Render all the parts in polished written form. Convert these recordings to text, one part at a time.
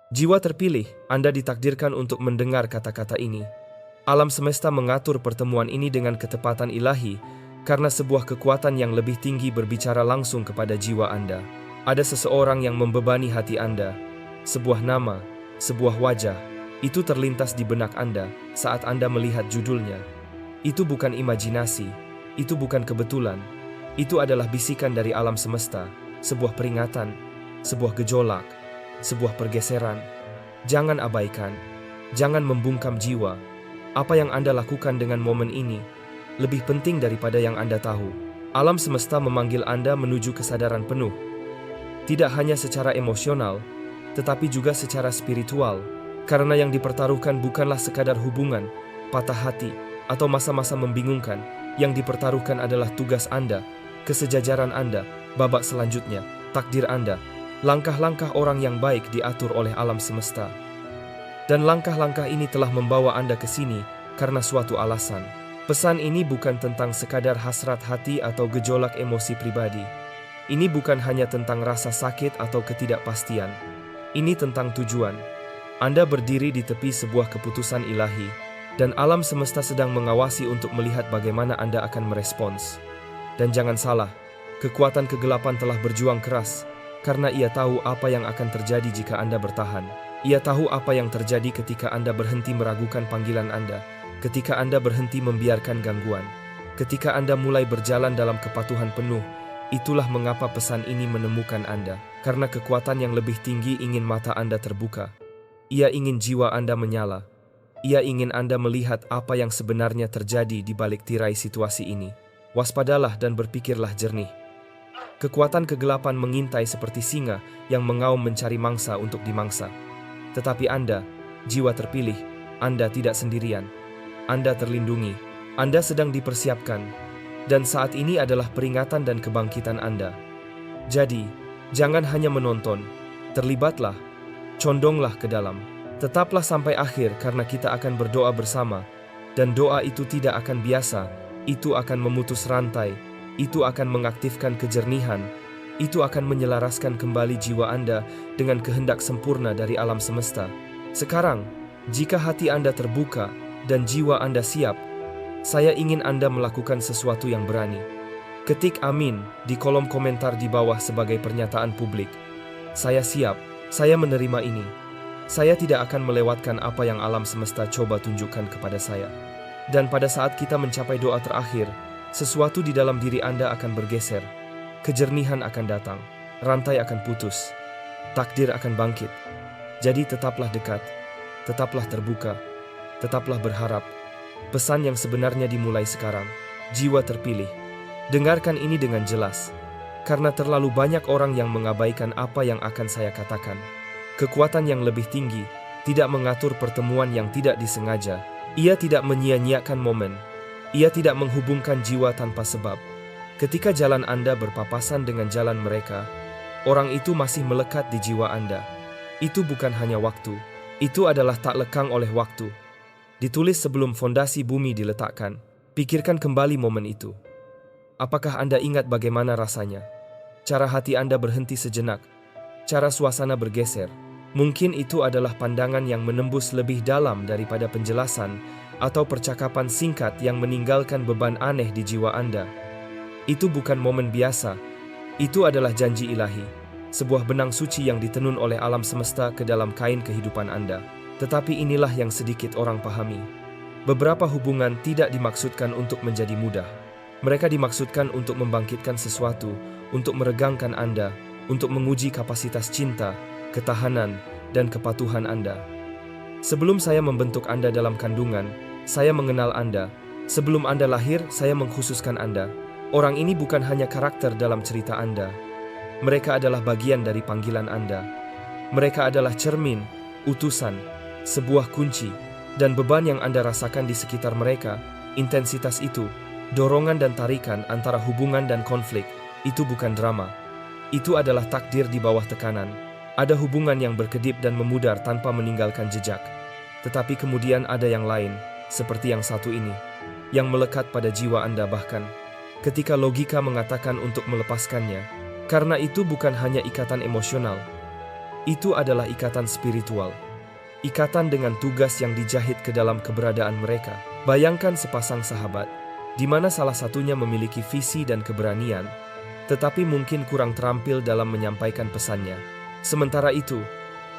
Jiwa terpilih, Anda ditakdirkan untuk mendengar kata-kata ini. Alam semesta mengatur pertemuan ini dengan ketepatan ilahi karena sebuah kekuatan yang lebih tinggi berbicara langsung kepada jiwa Anda. Ada seseorang yang membebani hati Anda, sebuah nama, sebuah wajah. Itu terlintas di benak Anda saat Anda melihat judulnya. Itu bukan imajinasi, itu bukan kebetulan. Itu adalah bisikan dari alam semesta, sebuah peringatan, sebuah gejolak, sebuah pergeseran. Jangan abaikan, jangan membungkam jiwa. Apa yang Anda lakukan dengan momen ini lebih penting daripada yang Anda tahu. Alam semesta memanggil Anda menuju kesadaran penuh, tidak hanya secara emosional, tetapi juga secara spiritual. Karena yang dipertaruhkan bukanlah sekadar hubungan, patah hati, atau masa-masa membingungkan. Yang dipertaruhkan adalah tugas Anda, kesejajaran Anda, babak selanjutnya, takdir Anda. Langkah-langkah orang yang baik diatur oleh alam semesta. Dan langkah-langkah ini telah membawa Anda ke sini karena suatu alasan. Pesan ini bukan tentang sekadar hasrat hati atau gejolak emosi pribadi. Ini bukan hanya tentang rasa sakit atau ketidakpastian. Ini tentang tujuan. Anda berdiri di tepi sebuah keputusan ilahi, dan alam semesta sedang mengawasi untuk melihat bagaimana Anda akan merespons. Dan jangan salah, kekuatan kegelapan telah berjuang keras, karena ia tahu apa yang akan terjadi jika Anda bertahan. Ia tahu apa yang terjadi ketika Anda berhenti meragukan panggilan Anda, ketika Anda berhenti membiarkan gangguan, ketika Anda mulai berjalan dalam kepatuhan penuh. Itulah mengapa pesan ini menemukan Anda, karena kekuatan yang lebih tinggi ingin mata Anda terbuka. Ia ingin jiwa Anda menyala. Ia ingin Anda melihat apa yang sebenarnya terjadi di balik tirai situasi ini. Waspadalah dan berpikirlah jernih. Kekuatan kegelapan mengintai seperti singa yang mengaum mencari mangsa untuk dimangsa. Tetapi Anda, jiwa terpilih, Anda tidak sendirian. Anda terlindungi. Anda sedang dipersiapkan. Dan saat ini adalah peringatan dan kebangkitan Anda. Jadi, jangan hanya menonton. Terlibatlah. Condonglah ke dalam. Tetaplah sampai akhir karena kita akan berdoa bersama. Dan doa itu tidak akan biasa. Itu akan memutus rantai. Itu akan mengaktifkan kejernihan. Itu akan menyelaraskan kembali jiwa Anda dengan kehendak sempurna dari alam semesta. Sekarang, jika hati Anda terbuka dan jiwa Anda siap, saya ingin Anda melakukan sesuatu yang berani. Ketik amin di kolom komentar di bawah sebagai pernyataan publik. Saya siap, saya menerima ini. Saya tidak akan melewatkan apa yang alam semesta coba tunjukkan kepada saya. Dan pada saat kita mencapai doa terakhir, sesuatu di dalam diri Anda akan bergeser. Kejernihan akan datang, rantai akan putus, takdir akan bangkit. Jadi tetaplah dekat, tetaplah terbuka, tetaplah berharap. Pesan yang sebenarnya dimulai sekarang. Jiwa terpilih, dengarkan ini dengan jelas, karena terlalu banyak orang yang mengabaikan apa yang akan saya katakan. Kekuatan yang lebih tinggi tidak mengatur pertemuan yang tidak disengaja. Ia tidak menyia-nyiakan momen. Ia tidak menghubungkan jiwa tanpa sebab. Ketika jalan Anda berpapasan dengan jalan mereka, orang itu masih melekat di jiwa Anda. Itu bukan hanya waktu. Itu adalah tak lekang oleh waktu. Ditulis sebelum fondasi bumi diletakkan. Pikirkan kembali momen itu. Apakah Anda ingat bagaimana rasanya? Cara hati Anda berhenti sejenak. Cara suasana bergeser. Mungkin itu adalah pandangan yang menembus lebih dalam daripada penjelasan atau percakapan singkat yang meninggalkan beban aneh di jiwa Anda. Itu bukan momen biasa. Itu adalah janji ilahi. Sebuah benang suci yang ditenun oleh alam semesta ke dalam kain kehidupan Anda. Tetapi inilah yang sedikit orang pahami. Beberapa hubungan tidak dimaksudkan untuk menjadi mudah. Mereka dimaksudkan untuk membangkitkan sesuatu, untuk meregangkan Anda, untuk menguji kapasitas cinta, ketahanan, dan kepatuhan Anda. Sebelum saya membentuk Anda dalam kandungan, saya mengenal Anda. Sebelum Anda lahir, saya mengkhususkan Anda. Orang ini bukan hanya karakter dalam cerita Anda. Mereka adalah bagian dari panggilan Anda. Mereka adalah cermin, utusan, sebuah kunci, dan beban yang Anda rasakan di sekitar mereka. Intensitas itu, dorongan dan tarikan antara hubungan dan konflik, itu bukan drama. Itu adalah takdir di bawah tekanan. Ada hubungan yang berkedip dan memudar tanpa meninggalkan jejak. Tetapi kemudian ada yang lain, seperti yang satu ini, yang melekat pada jiwa Anda bahkan ketika logika mengatakan untuk melepaskannya. Karena itu bukan hanya ikatan emosional. Itu adalah ikatan spiritual. Ikatan dengan tugas yang dijahit ke dalam keberadaan mereka. Bayangkan sepasang sahabat, di mana salah satunya memiliki visi dan keberanian, tetapi mungkin kurang terampil dalam menyampaikan pesannya. Sementara itu,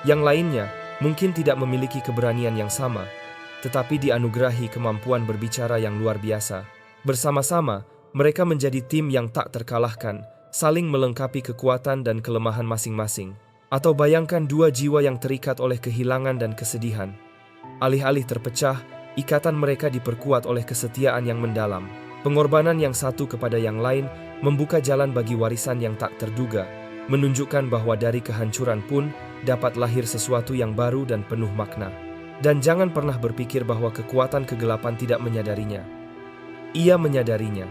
yang lainnya mungkin tidak memiliki keberanian yang sama, tetapi dianugerahi kemampuan berbicara yang luar biasa. Bersama-sama, mereka menjadi tim yang tak terkalahkan, saling melengkapi kekuatan dan kelemahan masing-masing. Atau bayangkan dua jiwa yang terikat oleh kehilangan dan kesedihan. Alih-alih terpecah, ikatan mereka diperkuat oleh kesetiaan yang mendalam. Pengorbanan yang satu kepada yang lain membuka jalan bagi warisan yang tak terduga, menunjukkan bahwa dari kehancuran pun dapat lahir sesuatu yang baru dan penuh makna. Dan jangan pernah berpikir bahwa kekuatan kegelapan tidak menyadarinya. Ia menyadarinya.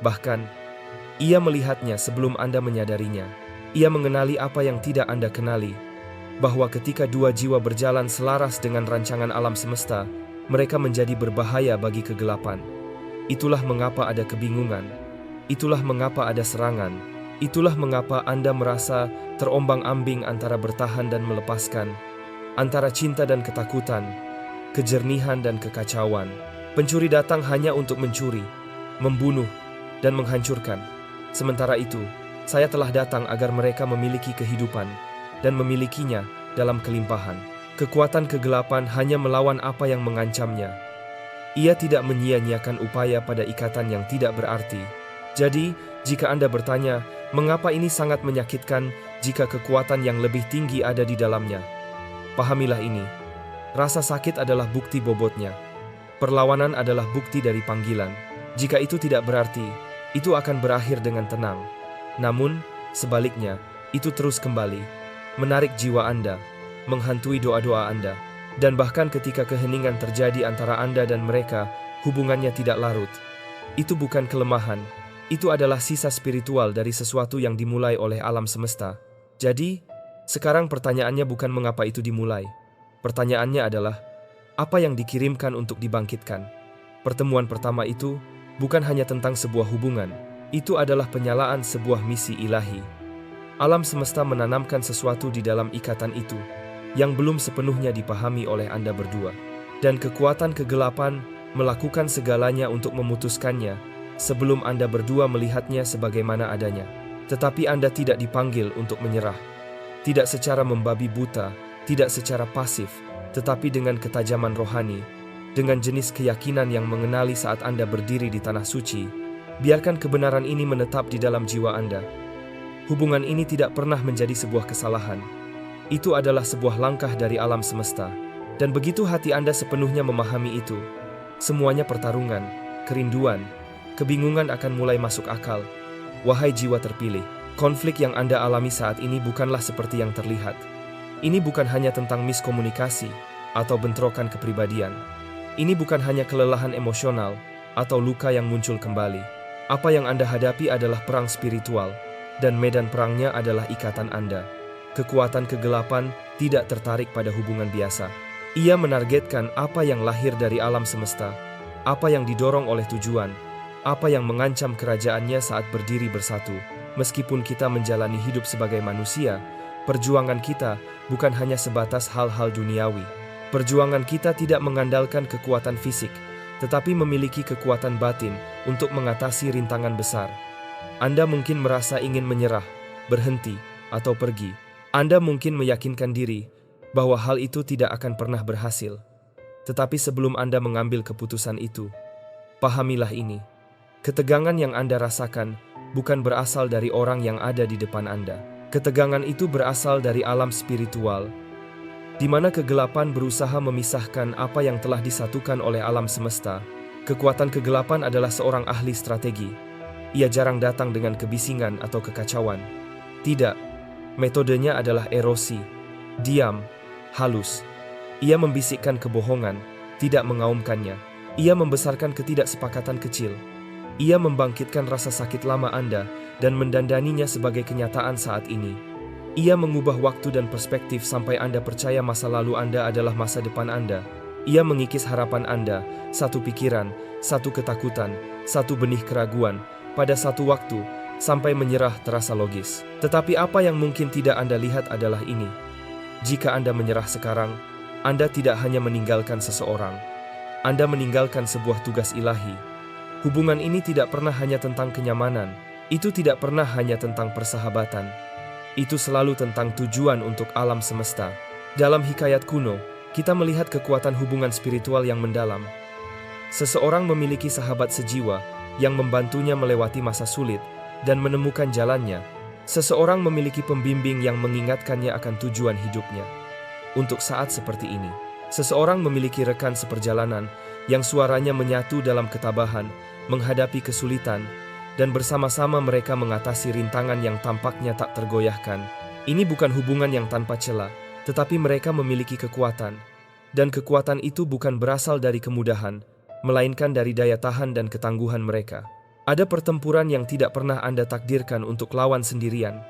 Bahkan, ia melihatnya sebelum Anda menyadarinya. Ia mengenali apa yang tidak Anda kenali, bahwa ketika dua jiwa berjalan selaras dengan rancangan alam semesta, mereka menjadi berbahaya bagi kegelapan. Itulah mengapa ada kebingungan, itulah mengapa ada serangan, itulah mengapa Anda merasa terombang-ambing antara bertahan dan melepaskan, antara cinta dan ketakutan, kejernihan dan kekacauan. Pencuri datang hanya untuk mencuri, membunuh, dan menghancurkan. Sementara itu, saya telah datang agar mereka memiliki kehidupan dan memilikinya dalam kelimpahan. Kekuatan kegelapan hanya melawan apa yang mengancamnya. Ia tidak menyia-nyiakan upaya pada ikatan yang tidak berarti. Jadi, jika Anda bertanya, mengapa ini sangat menyakitkan jika kekuatan yang lebih tinggi ada di dalamnya? Pahamilah ini. Rasa sakit adalah bukti bobotnya. Perlawanan adalah bukti dari panggilan. Jika itu tidak berarti, itu akan berakhir dengan tenang. Namun, sebaliknya, itu terus kembali, menarik jiwa Anda, menghantui doa-doa Anda, dan bahkan ketika keheningan terjadi antara Anda dan mereka, hubungannya tidak larut. Itu bukan kelemahan, itu adalah sisa spiritual dari sesuatu yang dimulai oleh alam semesta. Jadi, sekarang pertanyaannya bukan mengapa itu dimulai. Pertanyaannya adalah, apa yang dikirimkan untuk dibangkitkan? Pertemuan pertama itu bukan hanya tentang sebuah hubungan, itu adalah penyalaan sebuah misi ilahi. Alam semesta menanamkan sesuatu di dalam ikatan itu, yang belum sepenuhnya dipahami oleh Anda berdua. Dan kekuatan kegelapan melakukan segalanya untuk memutuskannya, sebelum Anda berdua melihatnya sebagaimana adanya. Tetapi Anda tidak dipanggil untuk menyerah. Tidak secara membabi buta, tidak secara pasif, tetapi dengan ketajaman rohani, dengan jenis keyakinan yang mengenali saat Anda berdiri di tanah suci. Biarkan kebenaran ini menetap di dalam jiwa Anda. Hubungan ini tidak pernah menjadi sebuah kesalahan. Itu adalah sebuah langkah dari alam semesta. Dan begitu hati Anda sepenuhnya memahami itu, semuanya pertarungan, kerinduan, kebingungan akan mulai masuk akal. Wahai jiwa terpilih, konflik yang Anda alami saat ini bukanlah seperti yang terlihat. Ini bukan hanya tentang miskomunikasi atau bentrokan kepribadian. Ini bukan hanya kelelahan emosional atau luka yang muncul kembali. Apa yang Anda hadapi adalah perang spiritual, dan medan perangnya adalah ikatan Anda. Kekuatan kegelapan tidak tertarik pada hubungan biasa. Ia menargetkan apa yang lahir dari alam semesta, apa yang didorong oleh tujuan, apa yang mengancam kerajaannya saat berdiri bersatu. Meskipun kita menjalani hidup sebagai manusia, perjuangan kita bukan hanya sebatas hal-hal duniawi. Perjuangan kita tidak mengandalkan kekuatan fisik, tetapi memiliki kekuatan batin untuk mengatasi rintangan besar. Anda mungkin merasa ingin menyerah, berhenti, atau pergi. Anda mungkin meyakinkan diri bahwa hal itu tidak akan pernah berhasil. Tetapi sebelum Anda mengambil keputusan itu, pahamilah ini. Ketegangan yang Anda rasakan bukan berasal dari orang yang ada di depan Anda. Ketegangan itu berasal dari alam spiritual, di mana kegelapan berusaha memisahkan apa yang telah disatukan oleh alam semesta. Kekuatan kegelapan adalah seorang ahli strategi. Ia jarang datang dengan kebisingan atau kekacauan. Tidak, metodenya adalah erosi, diam, halus. Ia membisikkan kebohongan, tidak mengaumkannya. Ia membesarkan ketidaksepakatan kecil. Ia membangkitkan rasa sakit lama Anda dan mendandaninya sebagai kenyataan saat ini. Ia mengubah waktu dan perspektif sampai Anda percaya masa lalu Anda adalah masa depan Anda. Ia mengikis harapan Anda, satu pikiran, satu ketakutan, satu benih keraguan, pada satu waktu, sampai menyerah terasa logis. Tetapi apa yang mungkin tidak Anda lihat adalah ini. Jika Anda menyerah sekarang, Anda tidak hanya meninggalkan seseorang, Anda meninggalkan sebuah tugas ilahi. Hubungan ini tidak pernah hanya tentang kenyamanan, itu tidak pernah hanya tentang persahabatan. Itu selalu tentang tujuan untuk alam semesta. Dalam hikayat kuno, kita melihat kekuatan hubungan spiritual yang mendalam. Seseorang memiliki sahabat sejiwa yang membantunya melewati masa sulit dan menemukan jalannya. Seseorang memiliki pembimbing yang mengingatkannya akan tujuan hidupnya. Untuk saat seperti ini, seseorang memiliki rekan seperjalanan yang suaranya menyatu dalam ketabahan, menghadapi kesulitan, dan bersama-sama mereka mengatasi rintangan yang tampaknya tak tergoyahkan. Ini bukan hubungan yang tanpa celah, tetapi mereka memiliki kekuatan. Dan kekuatan itu bukan berasal dari kemudahan, melainkan dari daya tahan dan ketangguhan mereka. Ada pertempuran yang tidak pernah Anda takdirkan untuk lawan sendirian.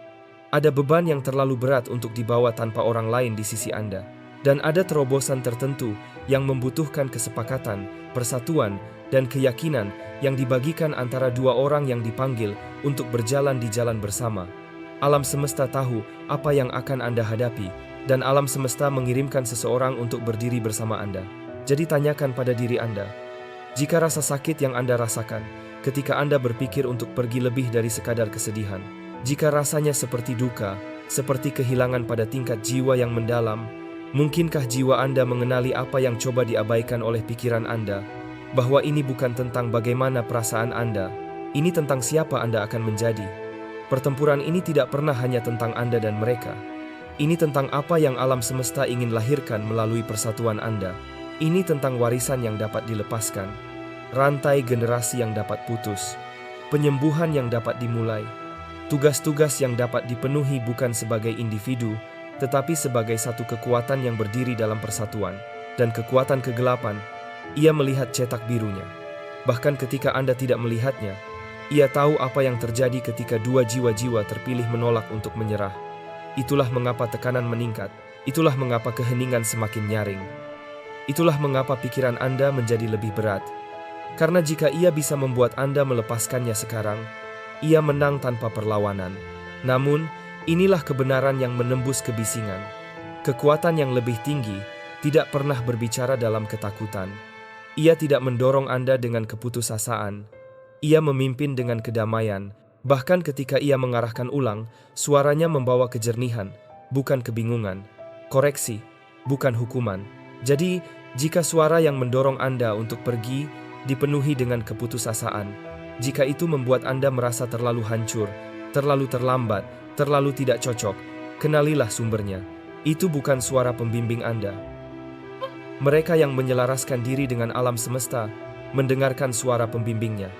Ada beban yang terlalu berat untuk dibawa tanpa orang lain di sisi Anda. Dan ada terobosan tertentu yang membutuhkan kesepakatan, persatuan, dan keyakinan yang dibagikan antara dua orang yang dipanggil untuk berjalan di jalan bersama. Alam semesta tahu apa yang akan Anda hadapi, dan alam semesta mengirimkan seseorang untuk berdiri bersama Anda. Jadi tanyakan pada diri Anda, jika rasa sakit yang Anda rasakan ketika Anda berpikir untuk pergi lebih dari sekadar kesedihan, jika rasanya seperti duka, seperti kehilangan pada tingkat jiwa yang mendalam, mungkinkah jiwa Anda mengenali apa yang coba diabaikan oleh pikiran Anda? Bahwa ini bukan tentang bagaimana perasaan Anda, ini tentang siapa Anda akan menjadi. Pertempuran ini tidak pernah hanya tentang Anda dan mereka. Ini tentang apa yang alam semesta ingin lahirkan melalui persatuan Anda. Ini tentang warisan yang dapat dilepaskan, rantai generasi yang dapat putus, penyembuhan yang dapat dimulai, tugas-tugas yang dapat dipenuhi bukan sebagai individu, tetapi sebagai satu kekuatan yang berdiri dalam persatuan. Dan kekuatan kegelapan, ia melihat cetak birunya. Bahkan ketika Anda tidak melihatnya, ia tahu apa yang terjadi ketika dua jiwa-jiwa terpilih menolak untuk menyerah. Itulah mengapa tekanan meningkat, itulah mengapa keheningan semakin nyaring. Itulah mengapa pikiran Anda menjadi lebih berat. Karena jika ia bisa membuat Anda melepaskannya sekarang, ia menang tanpa perlawanan. Namun, inilah kebenaran yang menembus kebisingan. Kekuatan yang lebih tinggi tidak pernah berbicara dalam ketakutan. Ia tidak mendorong Anda dengan keputusasaan. Ia memimpin dengan kedamaian. Bahkan ketika ia mengarahkan ulang, suaranya membawa kejernihan, bukan kebingungan. Koreksi, bukan hukuman. Jadi, jika suara yang mendorong Anda untuk pergi dipenuhi dengan keputusasaan, jika itu membuat Anda merasa terlalu hancur, terlalu terlambat, terlalu tidak cocok, kenalilah sumbernya. Itu bukan suara pembimbing Anda. Mereka yang menyelaraskan diri dengan alam semesta mendengarkan suara pembimbingnya.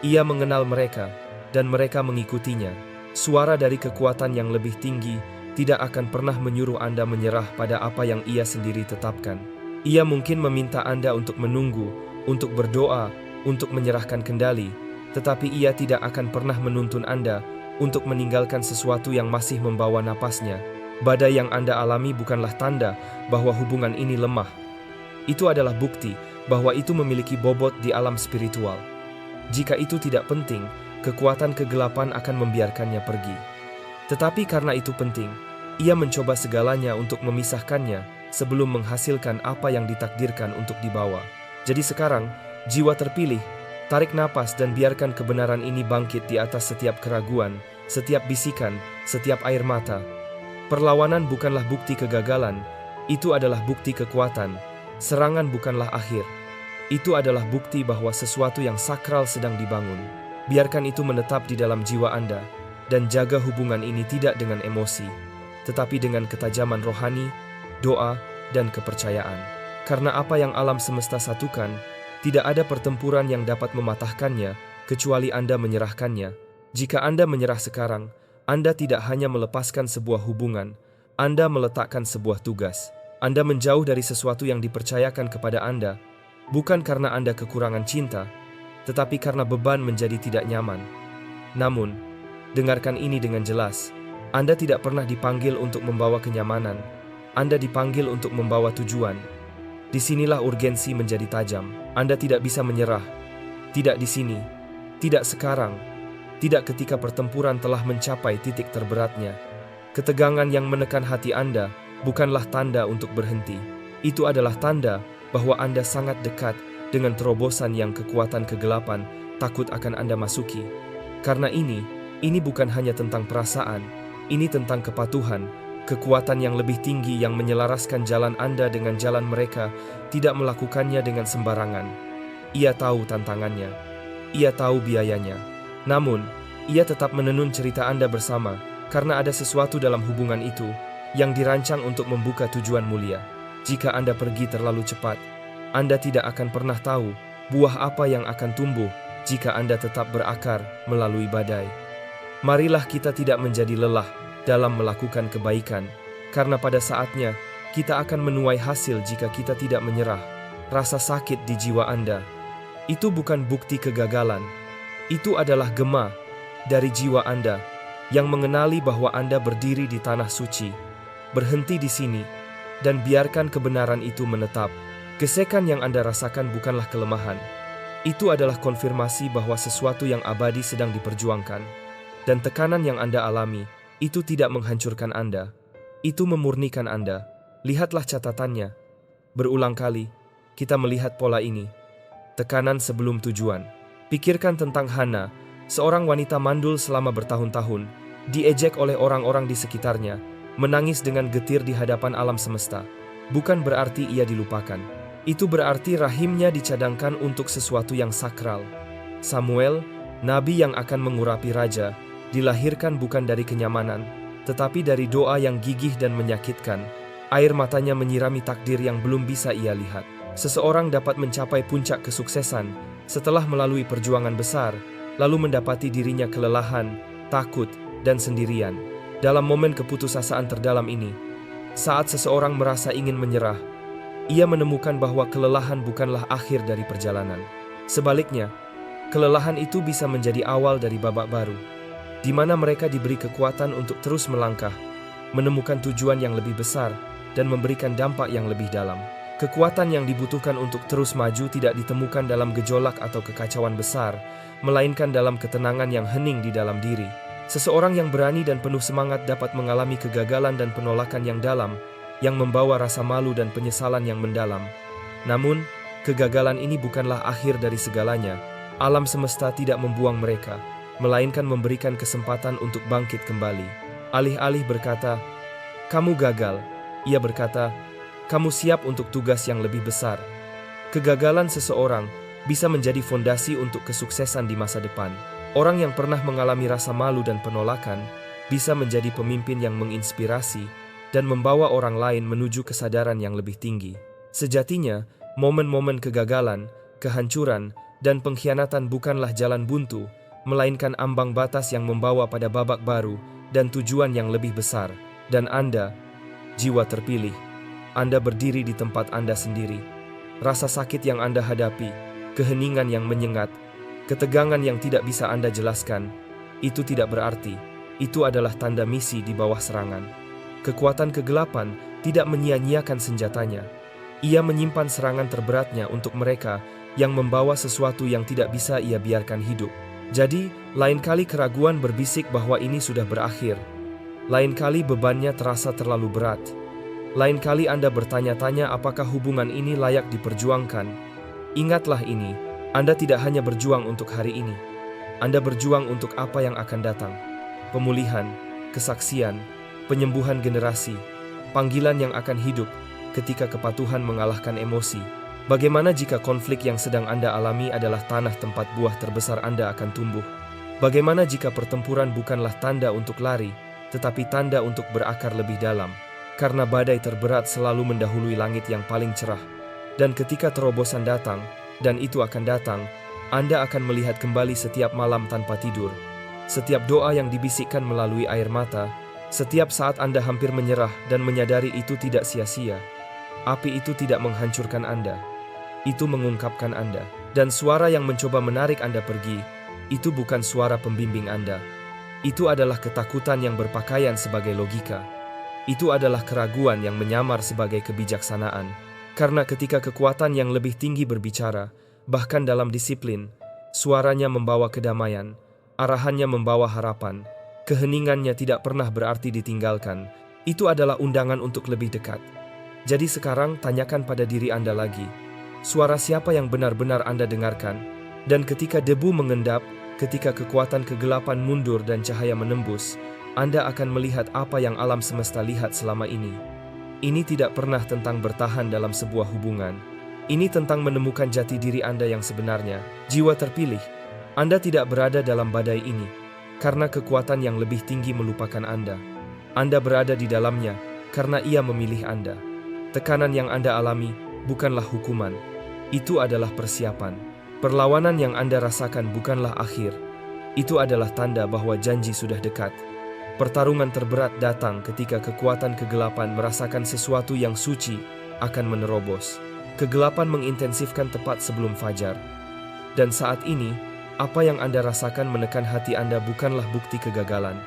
Ia mengenal mereka, dan mereka mengikutinya. Suara dari kekuatan yang lebih tinggi tidak akan pernah menyuruh Anda menyerah pada apa yang ia sendiri tetapkan. Ia mungkin meminta Anda untuk menunggu, untuk berdoa, untuk menyerahkan kendali, tetapi ia tidak akan pernah menuntun Anda untuk meninggalkan sesuatu yang masih membawa napasnya. Badai yang Anda alami bukanlah tanda bahwa hubungan ini lemah. Itu adalah bukti bahwa itu memiliki bobot di alam spiritual. Jika itu tidak penting, kekuatan kegelapan akan membiarkannya pergi. Tetapi karena itu penting, ia mencoba segalanya untuk memisahkannya sebelum menghasilkan apa yang ditakdirkan untuk dibawa. Jadi sekarang, jiwa terpilih, tarik napas dan biarkan kebenaran ini bangkit di atas setiap keraguan, setiap bisikan, setiap air mata. Perlawanan bukanlah bukti kegagalan, itu adalah bukti kekuatan. Serangan bukanlah akhir. Itu adalah bukti bahwa sesuatu yang sakral sedang dibangun. Biarkan itu menetap di dalam jiwa Anda, dan jaga hubungan ini tidak dengan emosi, tetapi dengan ketajaman rohani, doa, dan kepercayaan. Karena apa yang alam semesta satukan, tidak ada pertempuran yang dapat mematahkannya, kecuali Anda menyerahkannya. Jika Anda menyerah sekarang, Anda tidak hanya melepaskan sebuah hubungan, Anda meletakkan sebuah tugas. Anda menjauh dari sesuatu yang dipercayakan kepada Anda, bukan karena Anda kekurangan cinta, tetapi karena beban menjadi tidak nyaman. Namun, dengarkan ini dengan jelas. Anda tidak pernah dipanggil untuk membawa kenyamanan. Anda dipanggil untuk membawa tujuan. Disinilah urgensi menjadi tajam. Anda tidak bisa menyerah. Tidak di sini. Tidak sekarang. tidak ketika pertempuran telah mencapai titik terberatnya. Ketegangan yang menekan hati Anda bukanlah tanda untuk berhenti. Itu adalah tanda bahwa Anda sangat dekat dengan terobosan yang kekuatan kegelapan takut akan Anda masuki. Karena ini bukan hanya tentang perasaan, ini tentang kepatuhan, kekuatan yang lebih tinggi yang menyelaraskan jalan Anda dengan jalan mereka, tidak melakukannya dengan sembarangan. Ia tahu tantangannya, ia tahu biayanya. Namun, ia tetap menenun cerita Anda bersama, karena ada sesuatu dalam hubungan itu yang dirancang untuk membuka tujuan mulia. Jika Anda pergi terlalu cepat, Anda tidak akan pernah tahu buah apa yang akan tumbuh jika Anda tetap berakar melalui badai. Marilah kita tidak menjadi lelah dalam melakukan kebaikan, karena pada saatnya kita akan menuai hasil jika kita tidak menyerah. Rasa sakit di jiwa Anda itu bukan bukti kegagalan. Itu adalah gema dari jiwa Anda yang mengenali bahwa Anda berdiri di tanah suci. Berhenti di sini dan biarkan kebenaran itu menetap. Gesekan yang Anda rasakan bukanlah kelemahan. Itu adalah konfirmasi bahwa sesuatu yang abadi sedang diperjuangkan. Dan tekanan yang Anda alami itu tidak menghancurkan Anda. Itu memurnikan Anda. Lihatlah catatannya. Berulang kali kita melihat pola ini. Tekanan sebelum tujuan. Pikirkan tentang Hana, seorang wanita mandul selama bertahun-tahun, diejek oleh orang-orang di sekitarnya, menangis dengan getir di hadapan alam semesta. Bukan berarti ia dilupakan. Itu berarti rahimnya dicadangkan untuk sesuatu yang sakral. Samuel, nabi yang akan mengurapi raja, dilahirkan bukan dari kenyamanan, tetapi dari doa yang gigih dan menyakitkan. Air matanya menyirami takdir yang belum bisa ia lihat. Seseorang dapat mencapai puncak kesuksesan setelah melalui perjuangan besar, lalu mendapati dirinya kelelahan, takut, dan sendirian. Dalam momen keputusasaan terdalam ini, saat seseorang merasa ingin menyerah, ia menemukan bahwa kelelahan bukanlah akhir dari perjalanan. Sebaliknya, kelelahan itu bisa menjadi awal dari babak baru, di mana mereka diberi kekuatan untuk terus melangkah, menemukan tujuan yang lebih besar, dan memberikan dampak yang lebih dalam. Kekuatan yang dibutuhkan untuk terus maju tidak ditemukan dalam gejolak atau kekacauan besar, melainkan dalam ketenangan yang hening di dalam diri. Seseorang yang berani dan penuh semangat dapat mengalami kegagalan dan penolakan yang dalam, yang membawa rasa malu dan penyesalan yang mendalam. Namun, kegagalan ini bukanlah akhir dari segalanya. Alam semesta tidak membuang mereka, melainkan memberikan kesempatan untuk bangkit kembali. Alih-alih berkata, "Kamu gagal," ia berkata, "Kamu siap untuk tugas yang lebih besar." Kegagalan seseorang bisa menjadi fondasi untuk kesuksesan di masa depan. Orang yang pernah mengalami rasa malu dan penolakan bisa menjadi pemimpin yang menginspirasi dan membawa orang lain menuju kesadaran yang lebih tinggi. Sejatinya, momen-momen kegagalan, kehancuran, dan pengkhianatan bukanlah jalan buntu, melainkan ambang batas yang membawa pada babak baru dan tujuan yang lebih besar. Dan Anda, jiwa terpilih, Anda berdiri di tempat Anda sendiri. Rasa sakit yang Anda hadapi, keheningan yang menyengat, ketegangan yang tidak bisa Anda jelaskan, itu tidak berarti. Itu adalah tanda misi di bawah serangan. Kekuatan kegelapan tidak menyia-nyiakan senjatanya. Ia menyimpan serangan terberatnya untuk mereka yang membawa sesuatu yang tidak bisa ia biarkan hidup. Jadi, lain kali keraguan berbisik bahwa ini sudah berakhir. Lain kali bebannya terasa terlalu berat. Lain kali Anda bertanya-tanya apakah hubungan ini layak diperjuangkan. Ingatlah ini, Anda tidak hanya berjuang untuk hari ini. Anda berjuang untuk apa yang akan datang. Pemulihan, kesaksian, penyembuhan generasi, panggilan yang akan hidup ketika kepatuhan mengalahkan emosi. Bagaimana jika konflik yang sedang Anda alami adalah tanah tempat buah terbesar Anda akan tumbuh? Bagaimana jika pertempuran bukanlah tanda untuk lari, tetapi tanda untuk berakar lebih dalam? Karena badai terberat selalu mendahului langit yang paling cerah. Dan ketika terobosan datang, dan itu akan datang, Anda akan melihat kembali setiap malam tanpa tidur. Setiap doa yang dibisikkan melalui air mata, setiap saat Anda hampir menyerah dan menyadari itu tidak sia-sia. Api itu tidak menghancurkan Anda. Itu mengungkapkan Anda. Dan suara yang mencoba menarik Anda pergi, itu bukan suara pembimbing Anda. Itu adalah ketakutan yang berpakaian sebagai logika. Itu adalah keraguan yang menyamar sebagai kebijaksanaan. Karena ketika kekuatan yang lebih tinggi berbicara, bahkan dalam disiplin, suaranya membawa kedamaian, arahannya membawa harapan, keheningannya tidak pernah berarti ditinggalkan. Itu adalah undangan untuk lebih dekat. Jadi sekarang tanyakan pada diri Anda lagi, suara siapa yang benar-benar Anda dengarkan? Dan ketika debu mengendap, ketika kekuatan kegelapan mundur dan cahaya menembus, Anda akan melihat apa yang alam semesta lihat selama ini. Ini tidak pernah tentang bertahan dalam sebuah hubungan. Ini tentang menemukan jati diri Anda yang sebenarnya. Jiwa terpilih, Anda tidak berada dalam badai ini, karena kekuatan yang lebih tinggi melupakan Anda. Anda berada di dalamnya, karena Ia memilih Anda. Tekanan yang Anda alami bukanlah hukuman, itu adalah persiapan. Perlawanan yang Anda rasakan bukanlah akhir, itu adalah tanda bahwa janji sudah dekat. Pertarungan terberat datang ketika kekuatan kegelapan merasakan sesuatu yang suci akan menerobos. Kegelapan mengintensifkan tepat sebelum fajar. Dan saat ini, apa yang Anda rasakan menekan hati Anda bukanlah bukti kegagalan.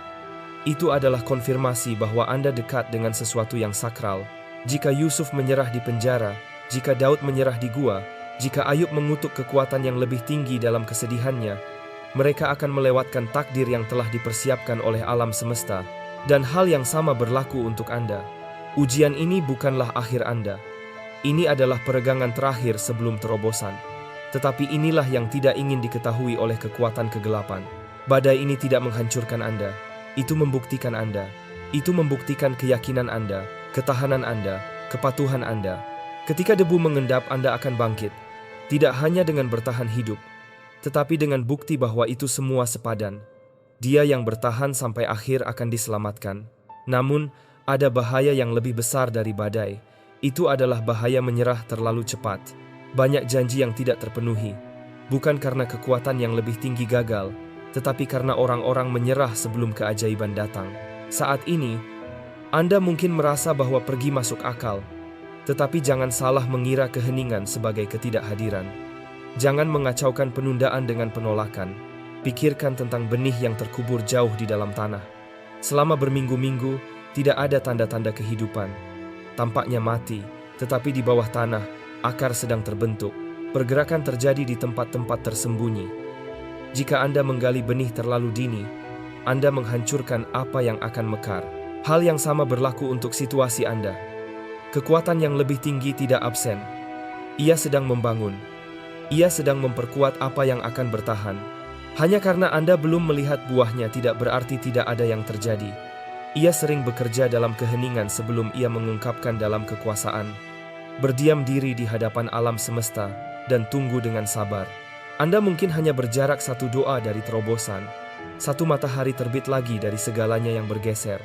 Itu adalah konfirmasi bahwa Anda dekat dengan sesuatu yang sakral. Jika Yusuf menyerah di penjara, jika Daud menyerah di gua, jika Ayub mengutuk kekuatan yang lebih tinggi dalam kesedihannya, mereka akan melewatkan takdir yang telah dipersiapkan oleh alam semesta. Dan hal yang sama berlaku untuk Anda. Ujian ini bukanlah akhir Anda. Ini adalah peregangan terakhir sebelum terobosan. Tetapi inilah yang tidak ingin diketahui oleh kekuatan kegelapan. Badai ini tidak menghancurkan Anda. Itu membuktikan Anda. Itu membuktikan keyakinan Anda, ketahanan Anda, kepatuhan Anda. Ketika debu mengendap, Anda akan bangkit. Tidak hanya dengan bertahan hidup, tetapi dengan bukti bahwa itu semua sepadan. Dia yang bertahan sampai akhir akan diselamatkan. Namun, ada bahaya yang lebih besar dari badai. Itu adalah bahaya menyerah terlalu cepat. Banyak janji yang tidak terpenuhi. Bukan karena kekuatan yang lebih tinggi gagal, tetapi karena orang-orang menyerah sebelum keajaiban datang. Saat ini, Anda mungkin merasa bahwa pergi masuk akal, tetapi jangan salah mengira keheningan sebagai ketidakhadiran. Jangan mengacaukan penundaan dengan penolakan. Pikirkan tentang benih yang terkubur jauh di dalam tanah. Selama berminggu-minggu, tidak ada tanda-tanda kehidupan. Tampaknya mati, tetapi di bawah tanah, akar sedang terbentuk. Pergerakan terjadi di tempat-tempat tersembunyi. Jika Anda menggali benih terlalu dini, Anda menghancurkan apa yang akan mekar. Hal yang sama berlaku untuk situasi Anda. Kekuatan yang lebih tinggi tidak absen. Ia sedang membangun. Ia sedang memperkuat apa yang akan bertahan. Hanya karena Anda belum melihat buahnya tidak berarti tidak ada yang terjadi. Ia sering bekerja dalam keheningan sebelum ia mengungkapkan dalam kekuasaan. Berdiam diri di hadapan alam semesta dan tunggu dengan sabar. Anda mungkin hanya berjarak satu doa dari terobosan, satu matahari terbit lagi dari segalanya yang bergeser.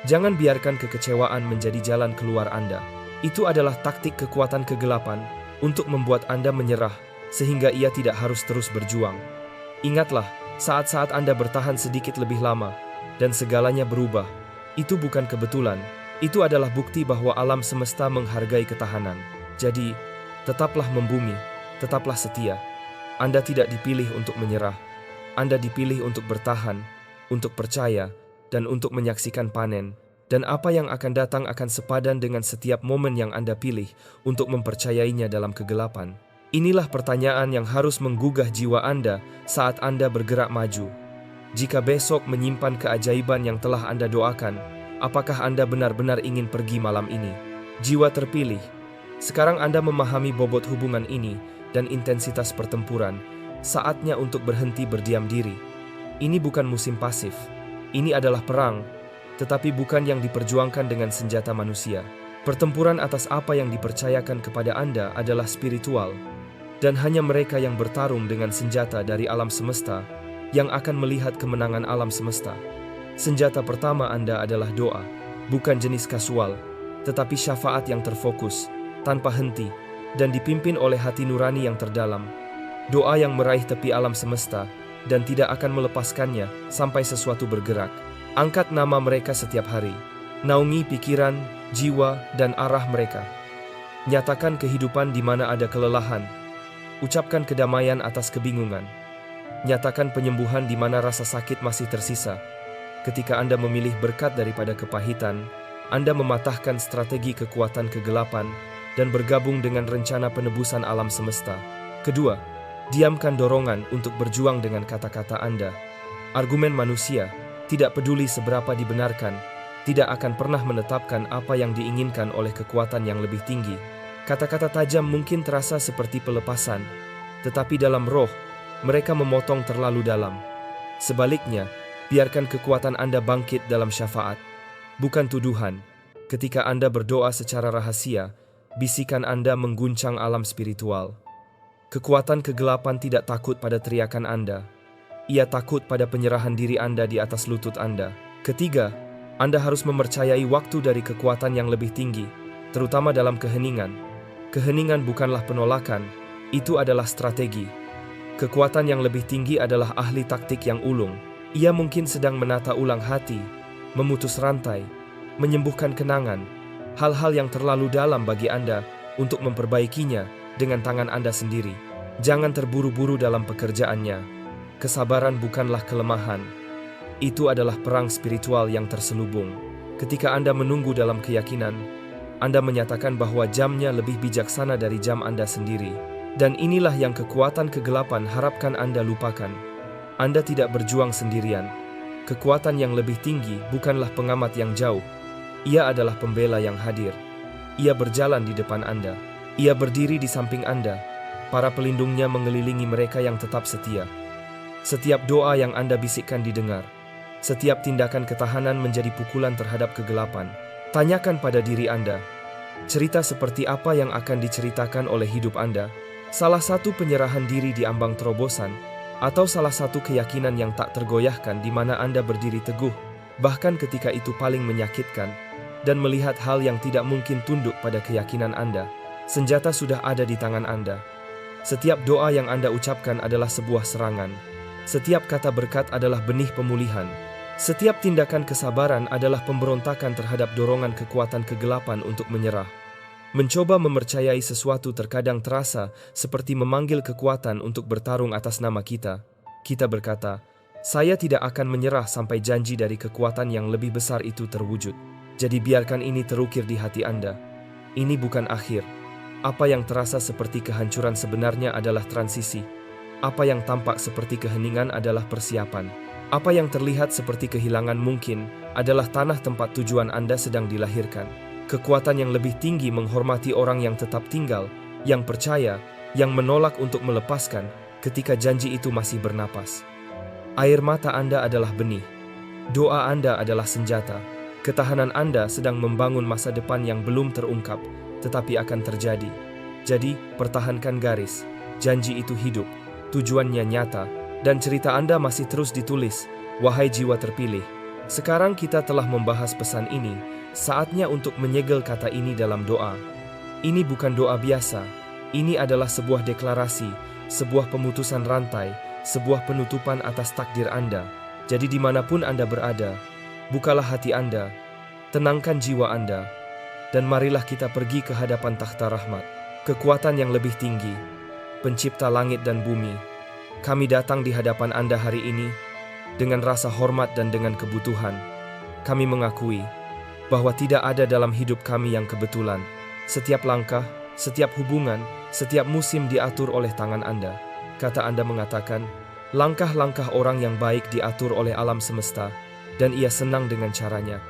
Jangan biarkan kekecewaan menjadi jalan keluar Anda. Itu adalah taktik kekuatan kegelapan untuk membuat Anda menyerah, sehingga ia tidak harus terus berjuang. Ingatlah, saat-saat Anda bertahan sedikit lebih lama, dan segalanya berubah. Itu bukan kebetulan, itu adalah bukti bahwa alam semesta menghargai ketahanan. Jadi, tetaplah membumi, tetaplah setia. Anda tidak dipilih untuk menyerah. Anda dipilih untuk bertahan, untuk percaya, dan untuk menyaksikan panen. Dan apa yang akan datang akan sepadan dengan setiap momen yang Anda pilih untuk mempercayainya dalam kegelapan. Inilah pertanyaan yang harus menggugah jiwa Anda saat Anda bergerak maju. Jika besok menyimpan keajaiban yang telah Anda doakan, apakah Anda benar-benar ingin pergi malam ini? Jiwa terpilih. Sekarang Anda memahami bobot hubungan ini dan intensitas pertempuran. Saatnya untuk berhenti berdiam diri. Ini bukan musim pasif. Ini adalah perang, tetapi bukan yang diperjuangkan dengan senjata manusia. Pertempuran atas apa yang dipercayakan kepada Anda adalah spiritual. Dan hanya mereka yang bertarung dengan senjata dari alam semesta yang akan melihat kemenangan alam semesta. Senjata pertama Anda adalah doa, bukan jenis kasual, tetapi syafaat yang terfokus, tanpa henti, dan dipimpin oleh hati nurani yang terdalam. Doa yang meraih tepi alam semesta dan tidak akan melepaskannya sampai sesuatu bergerak. Angkat nama mereka setiap hari. Naungi pikiran, jiwa, dan arah mereka. Nyatakan kehidupan di mana ada kelelahan. Ucapkan kedamaian atas kebingungan. Nyatakan penyembuhan di mana rasa sakit masih tersisa. Ketika Anda memilih berkat daripada kepahitan, Anda mematahkan strategi kekuatan kegelapan dan bergabung dengan rencana penebusan alam semesta. Kedua, diamkan dorongan untuk berjuang dengan kata-kata Anda. Argumen manusia, tidak peduli seberapa dibenarkan, tidak akan pernah menetapkan apa yang diinginkan oleh kekuatan yang lebih tinggi. Kata-kata tajam mungkin terasa seperti pelepasan, tetapi dalam roh, mereka memotong terlalu dalam. Sebaliknya, biarkan kekuatan Anda bangkit dalam syafaat, bukan tuduhan. Ketika Anda berdoa secara rahasia, bisikan Anda mengguncang alam spiritual. Kekuatan kegelapan tidak takut pada teriakan Anda. Ia takut pada penyerahan diri Anda di atas lutut Anda. Ketiga, Anda harus mempercayai waktu dari kekuatan yang lebih tinggi, terutama dalam keheningan. Keheningan bukanlah penolakan, itu adalah strategi. Kekuatan yang lebih tinggi adalah ahli taktik yang ulung. Ia mungkin sedang menata ulang hati, memutus rantai, menyembuhkan kenangan, hal-hal yang terlalu dalam bagi Anda untuk memperbaikinya dengan tangan Anda sendiri. Jangan terburu-buru dalam pekerjaannya. Kesabaran bukanlah kelemahan. Itu adalah perang spiritual yang terselubung. Ketika Anda menunggu dalam keyakinan, Anda menyatakan bahwa jamnya lebih bijaksana dari jam Anda sendiri. Dan inilah yang kekuatan kegelapan harapkan Anda lupakan. Anda tidak berjuang sendirian. Kekuatan yang lebih tinggi bukanlah pengamat yang jauh. Ia adalah pembela yang hadir. Ia berjalan di depan Anda. Ia berdiri di samping Anda. Para pelindungnya mengelilingi mereka yang tetap setia. Setiap doa yang Anda bisikkan didengar. Setiap tindakan ketahanan menjadi pukulan terhadap kegelapan. Tanyakan pada diri Anda, cerita seperti apa yang akan diceritakan oleh hidup Anda? Salah satu penyerahan diri di ambang terobosan, atau salah satu keyakinan yang tak tergoyahkan di mana Anda berdiri teguh, bahkan ketika itu paling menyakitkan, dan melihat hal yang tidak mungkin tunduk pada keyakinan Anda. Senjata sudah ada di tangan Anda. Setiap doa yang Anda ucapkan adalah sebuah serangan. Setiap kata berkat adalah benih pemulihan. Setiap tindakan kesabaran adalah pemberontakan terhadap dorongan kekuatan kegelapan untuk menyerah. Mencoba mempercayai sesuatu terkadang terasa seperti memanggil kekuatan untuk bertarung atas nama kita. Kita berkata, saya tidak akan menyerah sampai janji dari kekuatan yang lebih besar itu terwujud. Jadi biarkan ini terukir di hati Anda. Ini bukan akhir. Apa yang terasa seperti kehancuran sebenarnya adalah transisi. Apa yang tampak seperti keheningan adalah persiapan. Apa yang terlihat seperti kehilangan mungkin adalah tanah tempat tujuan Anda sedang dilahirkan. Kekuatan yang lebih tinggi menghormati orang yang tetap tinggal, yang percaya, yang menolak untuk melepaskan ketika janji itu masih bernapas. Air mata Anda adalah benih. Doa Anda adalah senjata. Ketahanan Anda sedang membangun masa depan yang belum terungkap, tetapi akan terjadi. Jadi, pertahankan garis. Janji itu hidup. Tujuannya nyata, dan cerita Anda masih terus ditulis, wahai jiwa terpilih. Sekarang kita telah membahas pesan ini, saatnya untuk menyegel kata ini dalam doa. Ini bukan doa biasa, ini adalah sebuah deklarasi, sebuah pemutusan rantai, sebuah penutupan atas takdir Anda. Jadi dimanapun Anda berada, bukalah hati Anda, tenangkan jiwa Anda, dan marilah kita pergi ke hadapan takhta rahmat. Kekuatan yang lebih tinggi, Pencipta langit dan bumi, kami datang di hadapan Anda hari ini dengan rasa hormat dan dengan kebutuhan. Kami mengakui bahwa tidak ada dalam hidup kami yang kebetulan. Setiap langkah, setiap hubungan, setiap musim diatur oleh tangan Anda. Kata Anda mengatakan, langkah-langkah orang yang baik diatur oleh alam semesta, dan Ia senang dengan caranya.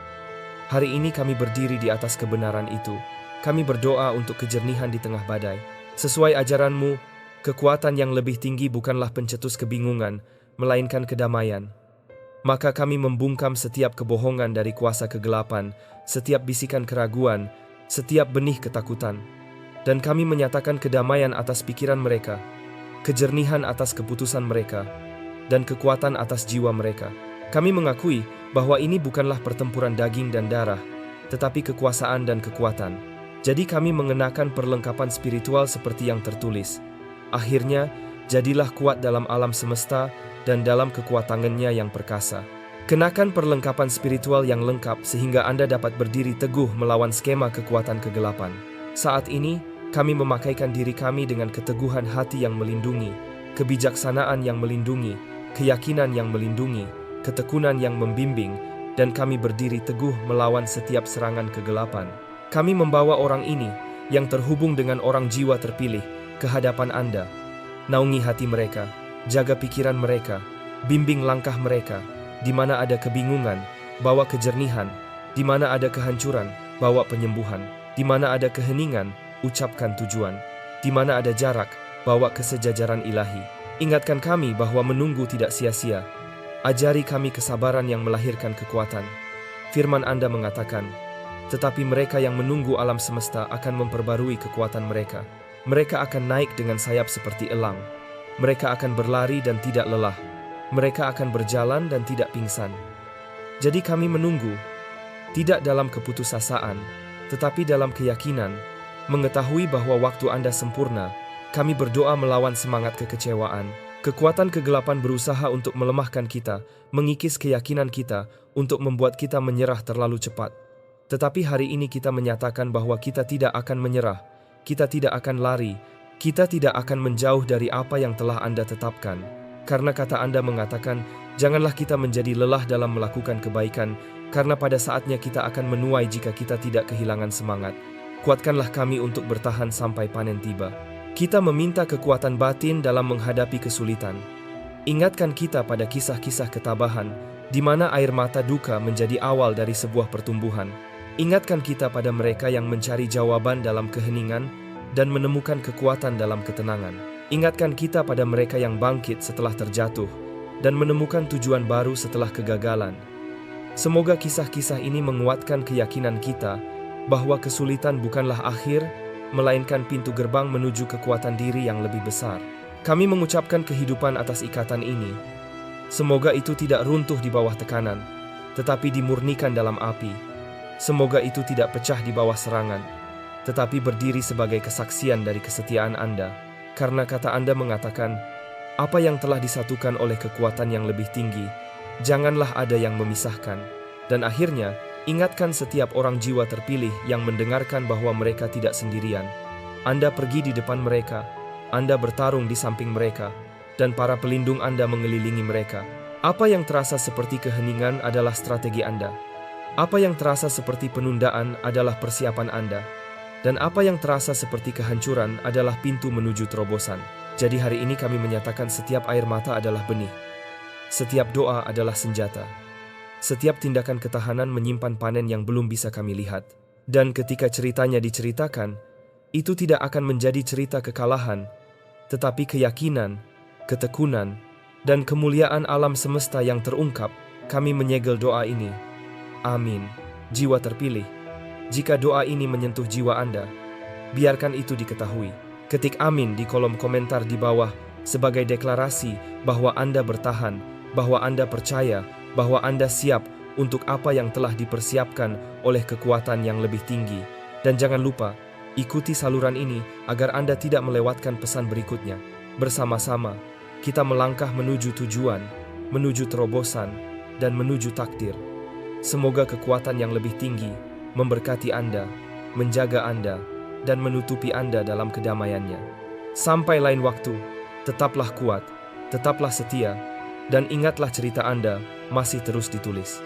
Hari ini kami berdiri di atas kebenaran itu. Kami berdoa untuk kejernihan di tengah badai. Sesuai ajaran-Mu, kekuatan yang lebih tinggi bukanlah pencetus kebingungan, melainkan kedamaian. Maka kami membungkam setiap kebohongan dari kuasa kegelapan, setiap bisikan keraguan, setiap benih ketakutan. Dan kami menyatakan kedamaian atas pikiran mereka, kejernihan atas keputusan mereka, dan kekuatan atas jiwa mereka. Kami mengakui bahwa ini bukanlah pertempuran daging dan darah, tetapi kekuasaan dan kekuatan. Jadi kami mengenakan perlengkapan spiritual seperti yang tertulis. Akhirnya, jadilah kuat dalam alam semesta dan dalam kekuatannya yang perkasa. Kenakan perlengkapan spiritual yang lengkap sehingga Anda dapat berdiri teguh melawan skema kekuatan kegelapan. Saat ini, kami memakaikan diri kami dengan keteguhan hati yang melindungi, kebijaksanaan yang melindungi, keyakinan yang melindungi, ketekunan yang membimbing, dan kami berdiri teguh melawan setiap serangan kegelapan. Kami membawa orang ini, yang terhubung dengan orang jiwa terpilih, ke hadapan Anda. Naungi hati mereka, jaga pikiran mereka, Bimbing langkah mereka, di mana ada kebingungan, bawa kejernihan, di mana ada kehancuran, bawa penyembuhan, di mana ada keheningan, ucapkan tujuan, di mana ada jarak, bawa kesejajaran ilahi. Ingatkan kami bahwa menunggu tidak sia-sia. Ajari kami kesabaran yang melahirkan kekuatan. Firman Anda mengatakan, tetapi mereka yang menunggu alam semesta akan memperbarui kekuatan mereka. Mereka akan naik dengan sayap seperti elang. Mereka akan berlari dan tidak lelah. Mereka akan berjalan dan tidak pingsan. Jadi kami menunggu, tidak dalam keputusasaan, tetapi dalam keyakinan, mengetahui bahwa waktu Anda sempurna. Kami berdoa melawan semangat kekecewaan. Kekuatan kegelapan berusaha untuk melemahkan kita, mengikis keyakinan kita, untuk membuat kita menyerah terlalu cepat. Tetapi hari ini kita menyatakan bahwa kita tidak akan menyerah, kita tidak akan lari, kita tidak akan menjauh dari apa yang telah Anda tetapkan. Karena kata Anda mengatakan, janganlah kita menjadi lelah dalam melakukan kebaikan, karena pada saatnya kita akan menuai jika kita tidak kehilangan semangat. Kuatkanlah kami untuk bertahan sampai panen tiba. Kita meminta kekuatan batin dalam menghadapi kesulitan. Ingatkan kita pada kisah-kisah ketabahan, di mana air mata duka menjadi awal dari sebuah pertumbuhan. Ingatkan kita pada mereka yang mencari jawaban dalam keheningan dan menemukan kekuatan dalam ketenangan. Ingatkan kita pada mereka yang bangkit setelah terjatuh dan menemukan tujuan baru setelah kegagalan. Semoga kisah-kisah ini menguatkan keyakinan kita bahwa kesulitan bukanlah akhir, melainkan pintu gerbang menuju kekuatan diri yang lebih besar. Kami mengucapkan kehidupan atas ikatan ini. Semoga itu tidak runtuh di bawah tekanan, tetapi dimurnikan dalam api. Semoga itu tidak pecah di bawah serangan, tetapi berdiri sebagai kesaksian dari kesetiaan Anda. Karena kata Anda mengatakan, apa yang telah disatukan oleh kekuatan yang lebih tinggi, janganlah ada yang memisahkan. Dan akhirnya, ingatkan setiap orang jiwa terpilih yang mendengarkan bahwa mereka tidak sendirian. Anda pergi di depan mereka, Anda bertarung di samping mereka, dan para pelindung Anda mengelilingi mereka. Apa yang terasa seperti keheningan adalah strategi Anda. Apa yang terasa seperti penundaan adalah persiapan Anda. Dan apa yang terasa seperti kehancuran adalah pintu menuju terobosan. Jadi hari ini kami menyatakan setiap air mata adalah benih. Setiap doa adalah senjata. Setiap tindakan ketahanan menyimpan panen yang belum bisa kami lihat. Dan ketika ceritanya diceritakan, itu tidak akan menjadi cerita kekalahan, tetapi keyakinan, ketekunan, dan kemuliaan alam semesta yang terungkap. Kami menyegel doa ini. Amin. Jiwa terpilih, jika doa ini menyentuh jiwa Anda, biarkan itu diketahui. Ketik amin di kolom komentar di bawah sebagai deklarasi bahwa Anda bertahan, bahwa Anda percaya, bahwa Anda siap untuk apa yang telah dipersiapkan oleh kekuatan yang lebih tinggi. Dan jangan lupa, ikuti saluran ini agar Anda tidak melewatkan pesan berikutnya. Bersama-sama, kita melangkah menuju tujuan, menuju terobosan, dan menuju takdir. Semoga kekuatan yang lebih tinggi memberkati Anda, menjaga Anda, dan menutupi Anda dalam kedamaiannya. Sampai lain waktu, tetaplah kuat, tetaplah setia, dan ingatlah cerita Anda masih terus ditulis.